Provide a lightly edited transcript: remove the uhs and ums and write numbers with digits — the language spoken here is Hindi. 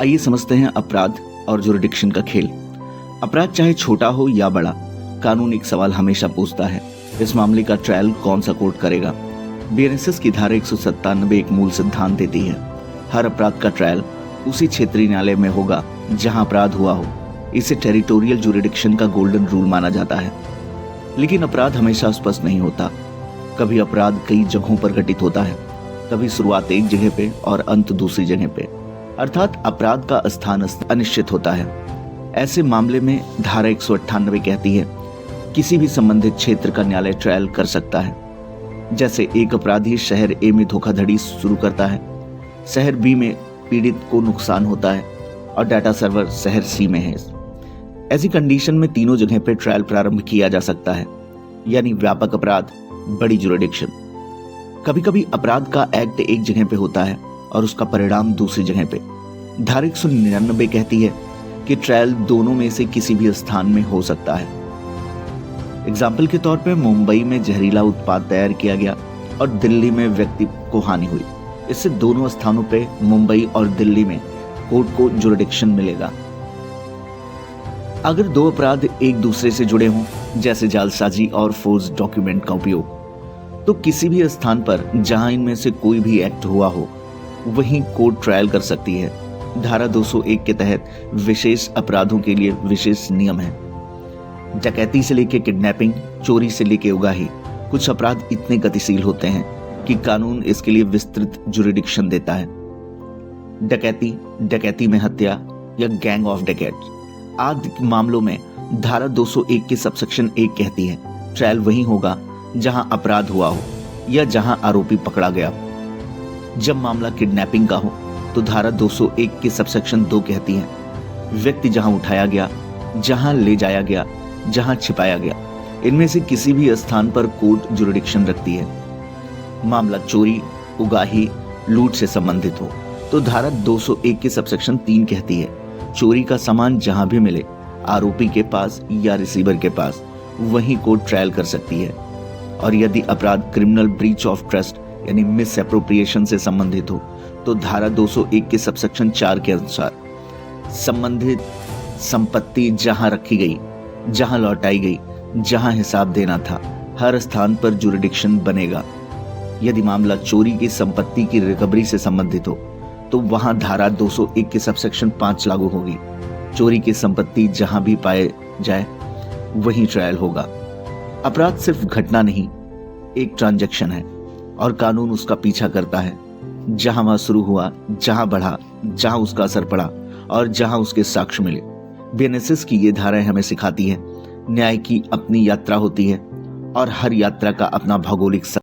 आइए समझते हैं अपराध और जुरिडिक्शन का खेल। अपराध चाहे छोटा हो या बड़ा, कानून एक सवाल हमेशा पूछता है, इस मामले का ट्रायल कौन सा कोर्ट करेगा। बीएनएसएस की धारा 197 एक मूल सिद्धांत देती है, हर अपराध का ट्रायल उसी क्षेत्रीय न्यायालय में होगा जहां अपराध हुआ हो। इसे टेरिटोरियल जुरिडिक्शन का गोल्डन रूल माना जाता है। लेकिन अपराध हमेशा स्पष्ट नहीं होता। कभी अपराध कई जगहों पर घटित होता है, कभी शुरुआत एक जगह पे और अंत दूसरी जगह पे, अर्थात अपराध का स्थान अनिश्चित होता है। ऐसे मामले में धारा 198 कहती है किसी भी संबंधित क्षेत्र का न्यायालय ट्रायल कर सकता है। जैसे एक अपराधी शहर ए में धोखाधड़ी शुरू करता है, शहर बी में पीड़ित को नुकसान होता है और डाटा सर्वर शहर सी में है। ऐसी कंडीशन में तीनों जगह पर ट्रायल प्रारंभ किया जा सकता है, यानी व्यापक अपराध, बड़ी जुरिडिक्शन। कभी कभी अपराध का एक्ट एक जगह पे होता है और उसका परिणाम दूसरी जगह पे। धारा 199 कहती है कि ट्रायल दोनों में से किसी भी स्थान में हो सकता है। एग्जाम्पल के तौर पे मुंबई में जहरीला उत्पाद तैयार किया गया और दिल्ली में व्यक्ति को हानि हुई। इससे दोनों स्थानों पे मुंबई और दिल्ली में कोर्ट को जुरिडिक्शन मिलेगा। अगर दो अपराध एक दूसरे से जुड़े हों, जैसे जालसाजी और फोर्स डॉक्यूमेंट का उपयोग, तो किसी भी स्थान पर जहां इनमें से कोई भी एक्ट हुआ हो वहीं कोर्ट ट्रायल कर सकती है। धारा 201 के तहत विशेष अपराधों के लिए विशेष नियम है। डकैती से लेकर किडनैपिंग, चोरी से लेकर उगाही, कुछ अपराध इतने गतिशील होते हैं कि कानून इसके लिए विस्तृत जुरिडिक्शन देता है। डकैती में हत्या या गैंग ऑफ डकैट आदि मामलों में धारा 201 के सबसेक्शन 1 कहती है ट्रायल वहीं होगा जहां अपराध हुआ हो या जहां आरोपी पकड़ा गया। जब मामला किडनैपिंग का हो तो धारा 201 के सबसेक्शन 2 कहती है व्यक्ति जहां उठाया गया, जहां ले जाया गया, जहां छिपाया गया, इनमें से किसी भी स्थान पर कोर्ट जुरिडिक्शन रखती है। मामला चोरी, उगाही, लूट से संबंधित हो तो धारा 201 के सबसेक्शन 3 कहती है चोरी का सामान जहां भी मिले आरोपी के पास या रिसीवर के पास, वहीं कोर्ट ट्रायल कर सकती है। और यदि अपराध क्रिमिनल ब्रीच ऑफ ट्रस्ट यानी मिस एप्रोप्रिएशन से संबंधित हो तो धारा 201 के सबसेक्शन 4 के अनुसार संबंधित संपत्ति जहां रखी गई, जहां लौटाई गई, जहां हिसाब देना था, हर स्थान पर जुरिडिक्शन बनेगा। यदि मामला चोरी की संपत्ति की रिकवरी से संबंधित हो तो वहां धारा 201 के सबसेक्शन 5 लागू होगी। चोरी की संपत्ति जहां भी पाए जाए वहीं ट्रायल होगा। अपराध सिर्फ घटना नहीं, एक ट्रांजैक्शन है और कानून उसका पीछा करता है। जहां वह शुरू हुआ, जहां बढ़ा, जहां उसका असर पड़ा और जहां उसके साक्ष्य मिले। बीएनएसएस की ये धाराएं हमें सिखाती है न्याय की अपनी यात्रा होती है और हर यात्रा का अपना भौगोलिक